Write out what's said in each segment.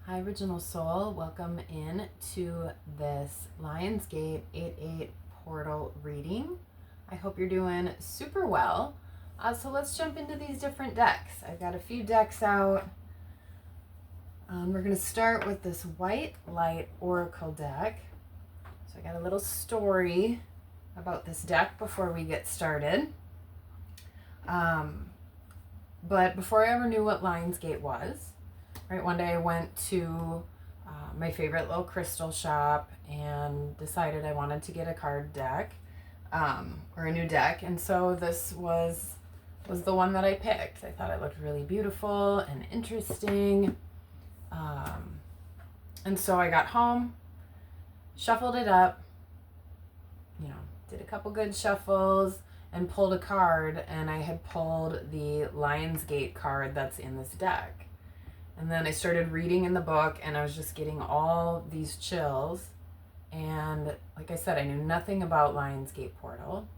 Hi, Original Soul. Welcome in to this Lionsgate 8/8 portal reading. I hope you're doing super well. So let's jump into these different decks. I've got a few decks out. We're going to start with this White Light Oracle deck. So I got a little story about this deck before we get started. But before I ever knew what Lionsgate was, right, one day I went to my favorite little crystal shop and decided I wanted to get a card deck or a new deck. And so this was the one that I picked. I thought it looked really beautiful and interesting. And so I got home, shuffled it up, did a couple good shuffles and pulled a card, and I had pulled the Lionsgate card that's in this deck. And then I started reading in the book, and I was just getting all these chills. And like I said, I knew nothing about Lionsgate Portal.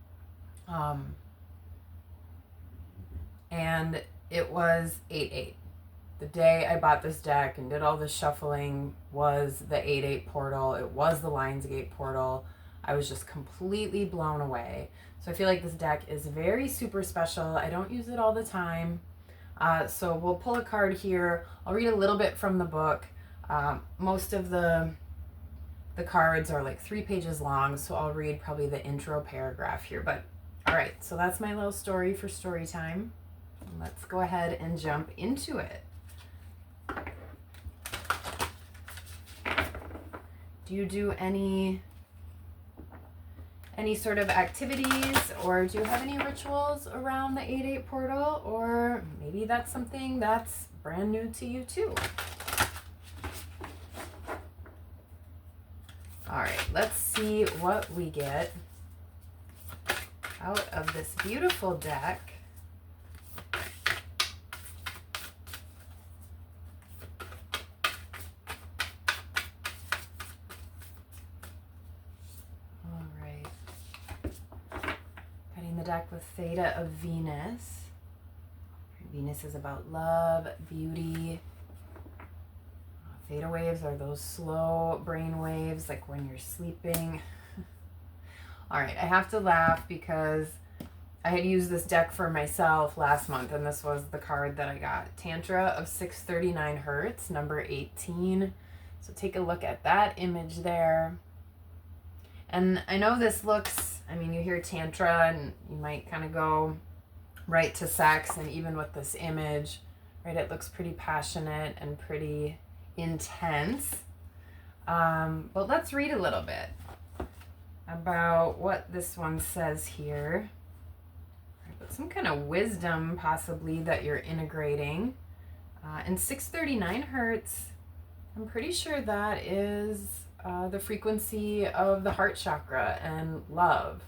And it was 8/8. The day I bought this deck and did all the shuffling was the 8/8 portal. It was the Lionsgate portal. I was just completely blown away. So I feel like this deck is very super special. I don't use it all the time. So we'll pull a card here. I'll read a little bit from the book. Most of the cards are like 3 pages long, so I'll read probably the intro paragraph here. But all right, so that's my little story for story time. Let's go ahead and jump into it. Do you do any sort of activities, or do you have any rituals around the 8/8 portal? Or maybe that's something that's brand new to you too. All right, let's see what we get out of this beautiful deck. Deck with Theta of Venus. Venus is about love, beauty. Theta waves are those slow brain waves, like when you're sleeping. All right, I have to laugh because I had used this deck for myself last month, and this was the card that I got. Tantra of 639 Hertz, number 18. So take a look at that image there. And I know this looks, you hear Tantra and you might kind of go right to sex, and even with this image, right, it looks pretty passionate and pretty intense. But let's read a little bit about what this one says here. But some kind of wisdom possibly that you're integrating. And 639 Hertz, I'm pretty sure that is the frequency of the heart chakra and love.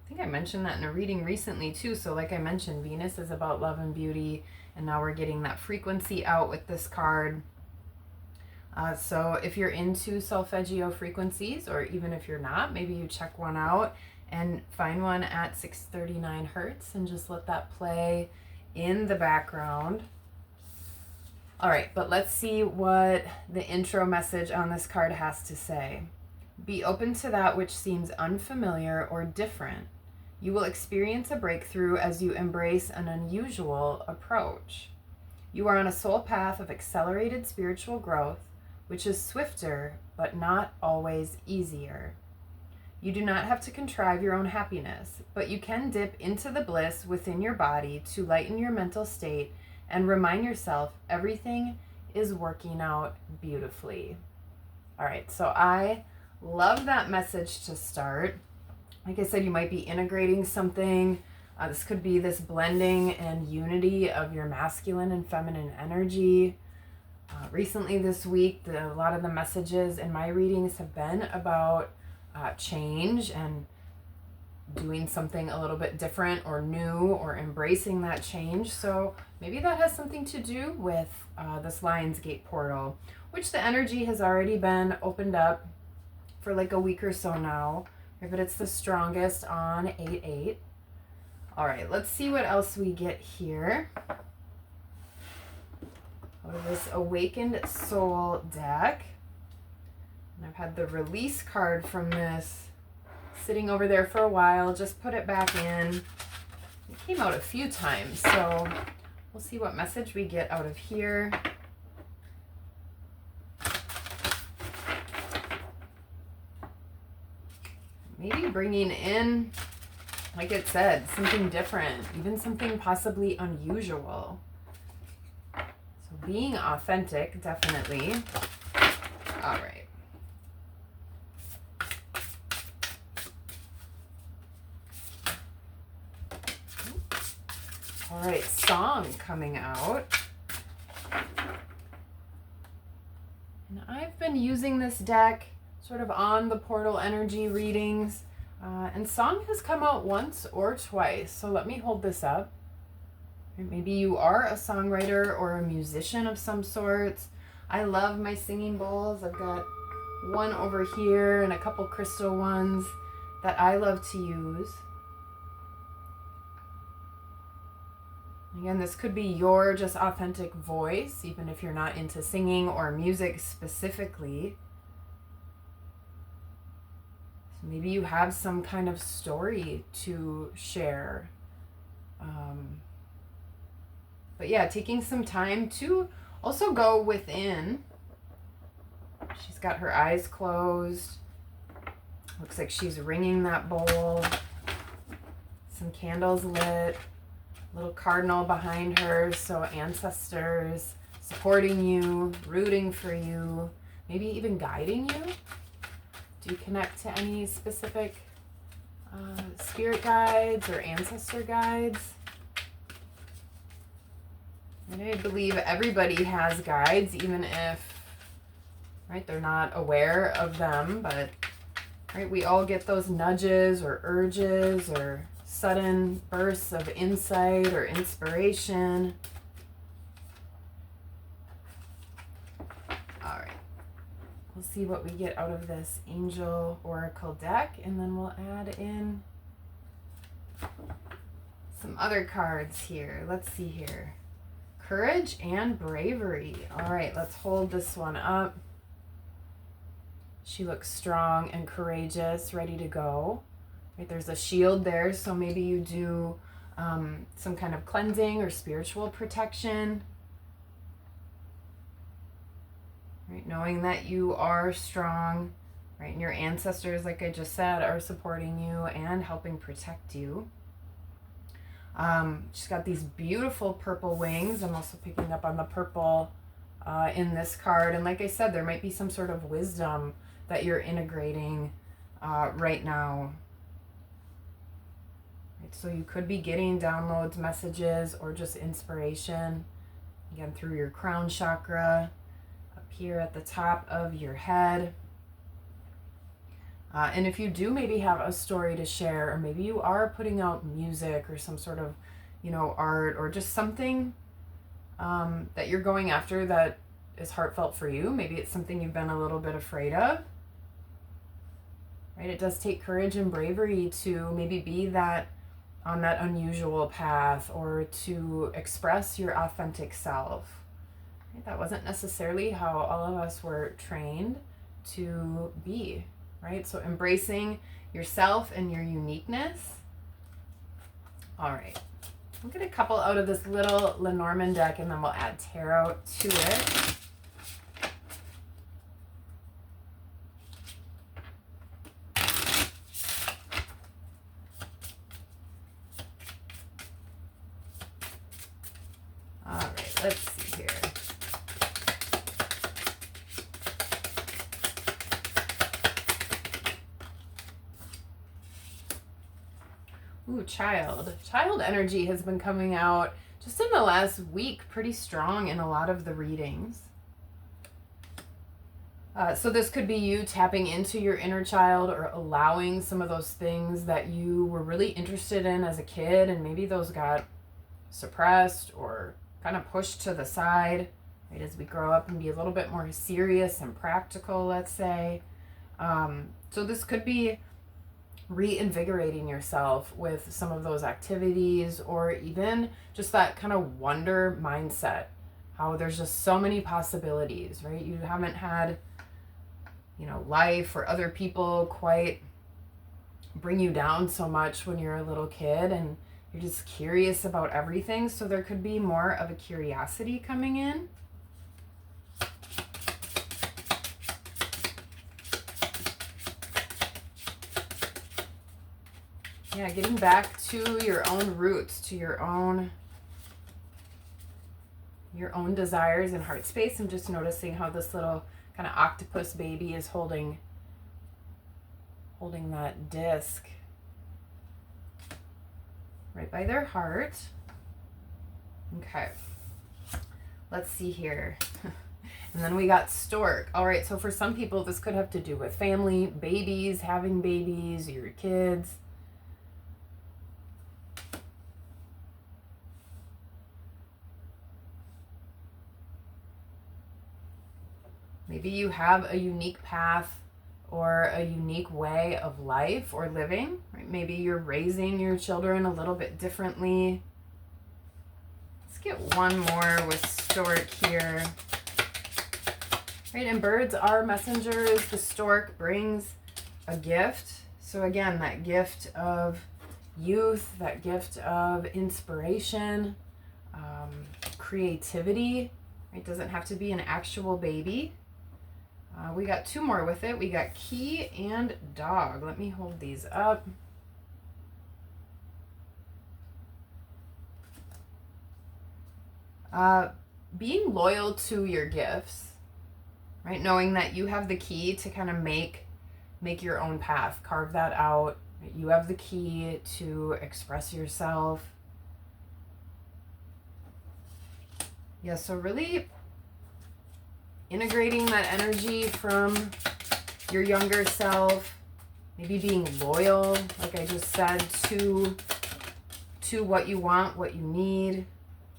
I think I mentioned that in a reading recently too. So like I mentioned, Venus is about love and beauty, and now we're getting that frequency out with this card. So if you're into solfeggio frequencies, or even if you're not, maybe you check one out and find one at 639 Hertz and just let that play in the background. All right, but let's see what the intro message on this card has to say. Be open to that which seems unfamiliar or different. You will experience a breakthrough as you embrace an unusual approach. You are on a soul path of accelerated spiritual growth, which is swifter but not always easier. You do not have to contrive your own happiness, but you can dip into the bliss within your body to lighten your mental state and remind yourself everything is working out beautifully. All right, so I love that message to start. Like I said, you might be integrating something. This could be this blending and unity of your masculine and feminine energy. Recently this week, a lot of the messages in my readings have been about change and doing something a little bit different or new, or embracing that change. So maybe that has something to do with this Lionsgate portal, which the energy has already been opened up for like a week or so now, but it's the strongest on 8/8. All right, let's see what else we get here. out of this Awakened Soul deck. And I've had the release card from this sitting over there for a while. Just put it back in. It came out a few times, so we'll see what message we get out of here. Maybe bringing in, like it said, something different, even something possibly unusual. So being authentic, definitely. All right. All right, song coming out. And I've been using this deck sort of on the portal energy readings. And song has come out once or twice. So let me hold this up. Maybe you are a songwriter or a musician of some sort. I love my singing bowls. I've got one over here and a couple crystal ones that I love to use. Again, this could be your just authentic voice, even if you're not into singing or music specifically. So maybe you have some kind of story to share. But yeah, taking some time to also go within. She's got her eyes closed. Looks like she's ringing that bowl. Some candles lit. Little cardinal behind her, so ancestors supporting you, rooting for you, maybe even guiding you. Do you connect to any specific spirit guides or ancestor guides? And I believe everybody has guides, even if, right, they're not aware of them, but, right, we all get those nudges or urges or sudden bursts of insight or inspiration. All right, we'll see what we get out of this Angel Oracle deck, and then we'll add in some other cards here. Let's see here. Courage and bravery. All right, let's hold this one up. She looks strong and courageous, ready to go. Right, there's a shield there, so maybe you do some kind of cleansing or spiritual protection. Right, knowing that you are strong, right, and your ancestors, like I just said, are supporting you and helping protect you. She's got these beautiful purple wings. I'm also picking up on the purple in this card, and like I said, there might be some sort of wisdom that you're integrating right now. So you could be getting downloads, messages, or just inspiration, again, through your crown chakra, up here at the top of your head. And if you do maybe have a story to share, or maybe you are putting out music or some sort of, art, or just something that you're going after that is heartfelt for you. Maybe it's something you've been a little bit afraid of. Right? It does take courage and bravery to maybe be that on that unusual path, or to express your authentic self. Right? That wasn't necessarily how all of us were trained to be, right? So embracing yourself and your uniqueness. All right, we'll get a couple out of this little Lenormand deck, and then we'll add tarot to it. Let's see here. Ooh, child. Child energy has been coming out just in the last week pretty strong in a lot of the readings. So this could be you tapping into your inner child, or allowing some of those things that you were really interested in as a kid, and maybe those got suppressed or kind of pushed to the side, right, as we grow up and be a little bit more serious and practical, let's say. So this could be reinvigorating yourself with some of those activities, or even just that kind of wonder mindset, how there's just so many possibilities, right? You haven't had, you know, life or other people quite bring you down so much when you're a little kid, and you're just curious about everything. So there could be more of a curiosity coming in. Yeah, getting back to your own roots, to your own desires and heart space. I'm just noticing how this little kind of octopus baby is holding that disc right by their heart. Okay, let's see here. And then we got stork. All right, so for some people, this could have to do with family, babies, having babies, your kids. Maybe you have a unique path or a unique way of life or living, right? Maybe you're raising your children a little bit differently. Let's get one more with stork here. Right, and birds are messengers. The stork brings a gift. So again, that gift of youth, that gift of inspiration, creativity. It doesn't have to be an actual baby. We got two more with it. We got key and dog. Let me hold these up. Being loyal to your gifts, right? Knowing that you have the key to kind of make your own path, carve that out. You have the key to express yourself. Yeah, so really integrating that energy from your younger self, maybe being loyal, like I just said, to what you want, what you need.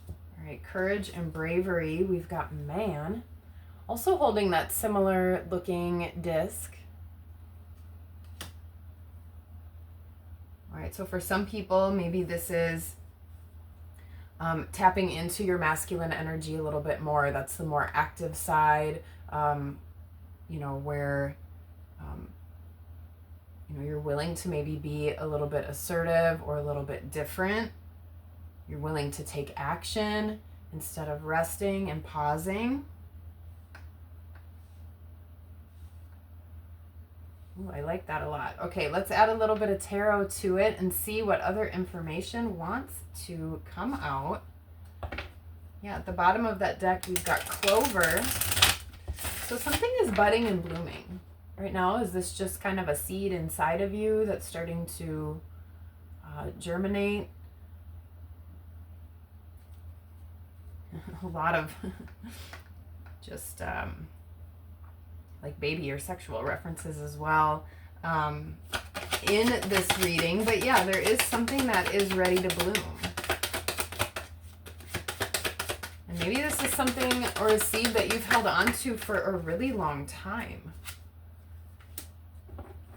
All right, courage and bravery. We've got man. Also holding that similar looking disc. All right, so for some people, maybe this is tapping into your masculine energy a little bit more. That's the more active side, you know, where, you know, you're willing to maybe be a little bit assertive or a little bit different. You're willing to take action instead of resting and pausing. Ooh, I like that a lot. Okay, let's add a little bit of tarot to it and see what other information wants to come out. Yeah, at the bottom of that deck, we've got clover. So something is budding and blooming right now. Is this just kind of a seed inside of you that's starting to germinate? A lot of just like baby or sexual references as well in this reading. But yeah, there is something that is ready to bloom. And maybe this is something or a seed that you've held on to for a really long time.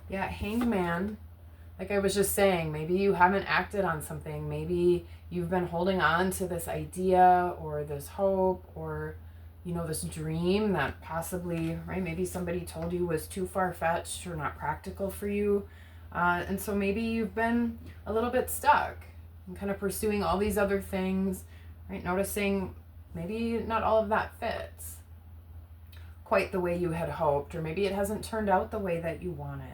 Yeah, Hanged Man. Like I was just saying, maybe you haven't acted on something. Maybe you've been holding on to this idea or this hope or, you know, this dream that possibly, right, maybe somebody told you was too far-fetched or not practical for you. And so maybe you've been a little bit stuck and kind of pursuing all these other things, right? Noticing maybe not all of that fits quite the way you had hoped, or maybe it hasn't turned out the way that you wanted.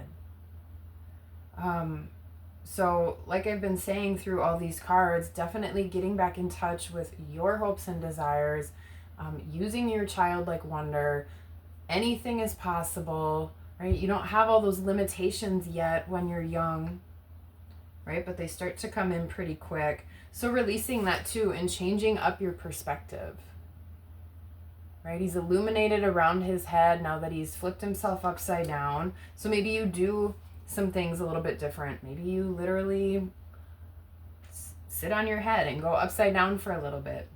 So like I've been saying through all these cards, definitely getting back in touch with your hopes and desires, using your childlike wonder. Anything is possible, right? You don't have all those limitations yet when you're young, right? But they start to come in pretty quick. So releasing that too and changing up your perspective, right? He's illuminated around his head now that he's flipped himself upside down. So maybe you do some things a little bit different. Maybe you literally sit on your head and go upside down for a little bit.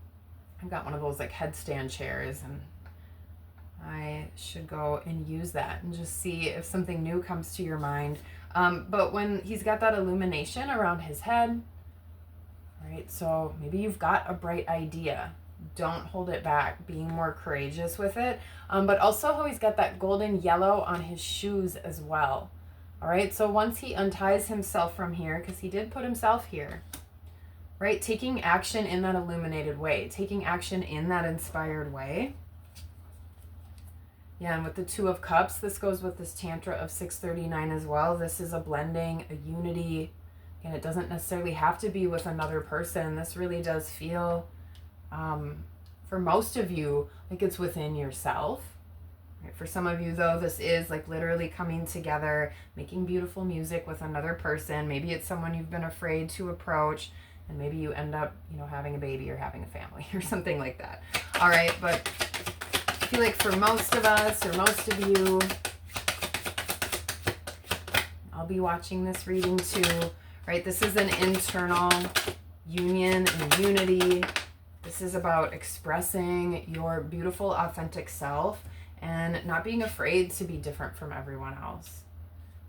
I've got one of those like headstand chairs, and I should go and use that and just see if something new comes to your mind. But when he's got that illumination around his head, right? So maybe you've got a bright idea, Don't hold it back, being more courageous with it. But also how he's got that golden yellow on his shoes as well. All right, so once he unties himself from here, because he did put himself here, right? Taking action in that illuminated way, taking action in that inspired way. Yeah, and with the Two of Cups, this goes with this Tantra of 639 as well. This is a blending, a unity, and it doesn't necessarily have to be with another person. This really does feel, for most of you, like it's within yourself. Right? For some of you, though, this is like literally coming together, making beautiful music with another person. Maybe it's someone you've been afraid to approach, and maybe you end up, having a baby or having a family or something like that. All right, but I feel like for most of us or most of you, I'll be watching this reading too, right? This is an internal union and unity. This is about expressing your beautiful, authentic self and not being afraid to be different from everyone else.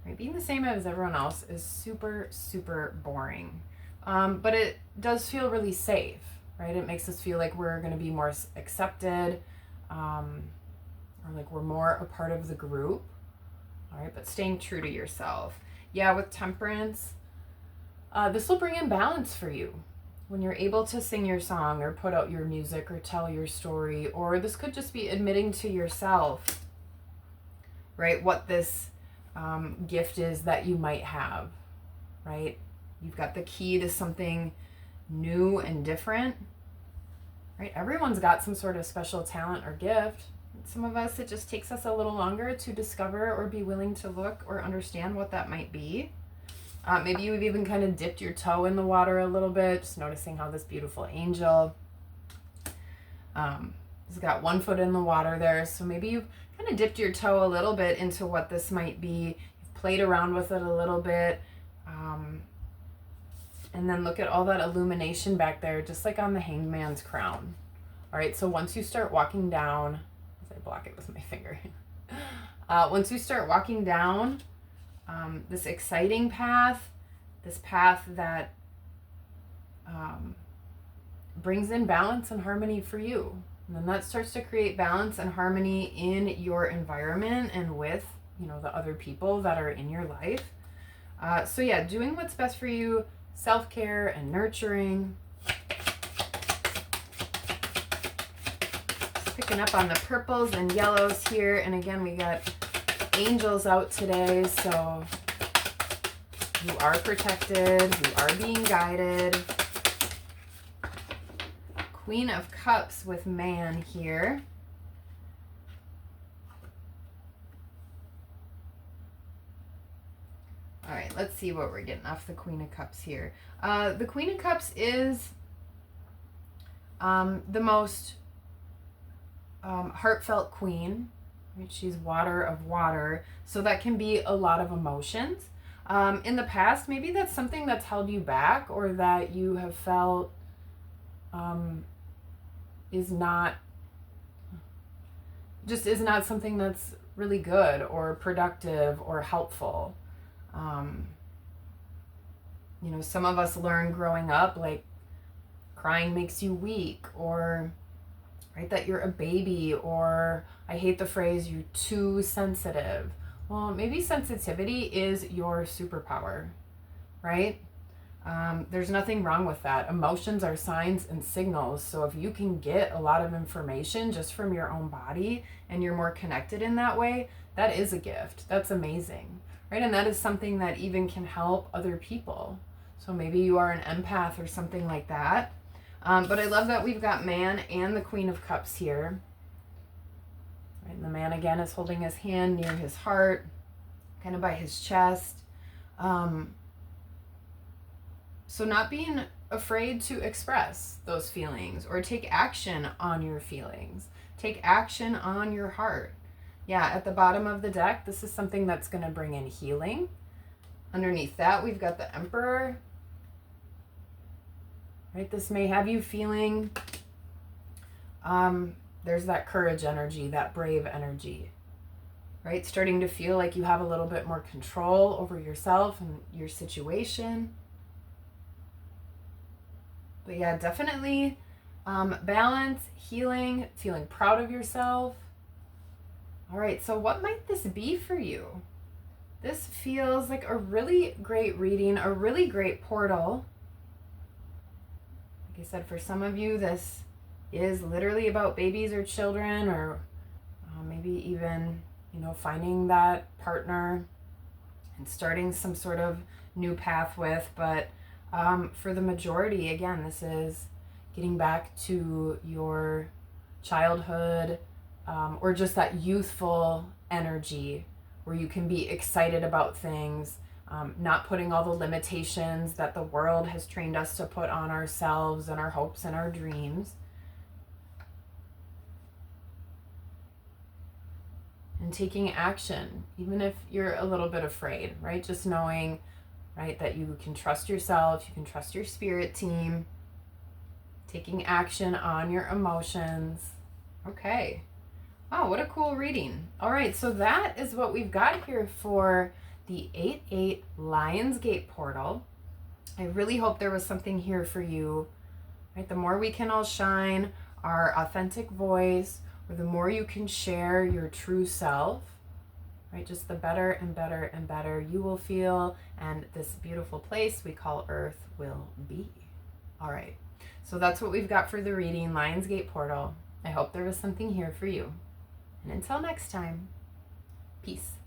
Right? Being the same as everyone else is super, super boring. But it does feel really safe, right? It makes us feel like we're going to be more accepted, or like we're more a part of the group. All right, but staying true to yourself. Yeah, with Temperance, this will bring in balance for you. When you're able to sing your song or put out your music or tell your story, or this could just be admitting to yourself, right, what this gift is that you might have, right? You've got the key to something new and different, right? Everyone's got some sort of special talent or gift. Some of us, it just takes us a little longer to discover or be willing to look or understand what that might be. Maybe you've even kind of dipped your toe in the water a little bit, just noticing how this beautiful angel has got one foot in the water there. So maybe you've kind of dipped your toe a little bit into what this might be. You've played around with it a little bit. And then look at all that illumination back there, just like on the Hangman's crown. All right, so once you start walking down, as I block it with my finger. Once you start walking down this exciting path, this path that brings in balance and harmony for you. And then that starts to create balance and harmony in your environment and with, the other people that are in your life. So yeah, doing what's best for you, self-care and nurturing. Just picking up on the purples and yellows here. And again, we got angels out today, so you are protected, you are being guided. Queen of Cups with Man here. All right, let's see what we're getting off the Queen of Cups here. The Queen of Cups is the most heartfelt queen. Right? She's water of water, so that can be a lot of emotions. In the past, maybe that's something that's held you back or that you have felt is not something that's really good or productive or helpful. Some of us learn growing up, like crying makes you weak, or right, that you're a baby, or I hate the phrase, you're too sensitive. Well, maybe sensitivity is your superpower, right? There's nothing wrong with that. Emotions are signs and signals. So if you can get a lot of information just from your own body and you're more connected in that way, that is a gift. That's amazing, right? And that is something that even can help other people. So maybe you are an empath or something like that. But I love that we've got Man and the Queen of Cups here. Right, and the Man again is holding his hand near his heart, kind of by his chest. So not being afraid to express those feelings or take action on your feelings. Take action on your heart. Yeah, at the bottom of the deck, this is something that's going to bring in healing. Underneath that, we've got the Emperor. Right, this may have you feeling, there's that courage energy, that brave energy. Right, starting to feel like you have a little bit more control over yourself and your situation. But yeah, definitely Balance, healing, feeling proud of yourself. All right, so what might this be for you? This feels like a really great reading, a really great portal. Like I said, for some of you, this is literally about babies or children, or maybe even, finding that partner and starting some sort of new path with. But for the majority, again, this is getting back to your childhood, or just that youthful energy where you can be excited about things, not putting all the limitations that the world has trained us to put on ourselves and our hopes and our dreams. And taking action, even if you're a little bit afraid, right? Just knowing, right, that you can trust yourself, you can trust your spirit team, taking action on your emotions. Okay. Wow, what a cool reading. All right, so that is what we've got here for the 8/8 Lionsgate portal. I really hope there was something here for you. Right? The more we can all shine our authentic voice, or the more you can share your true self, right? Just the better and better and better you will feel, and this beautiful place we call Earth will be. All right, so that's what we've got for the reading, Lionsgate portal. I hope there was something here for you. And until next time, peace.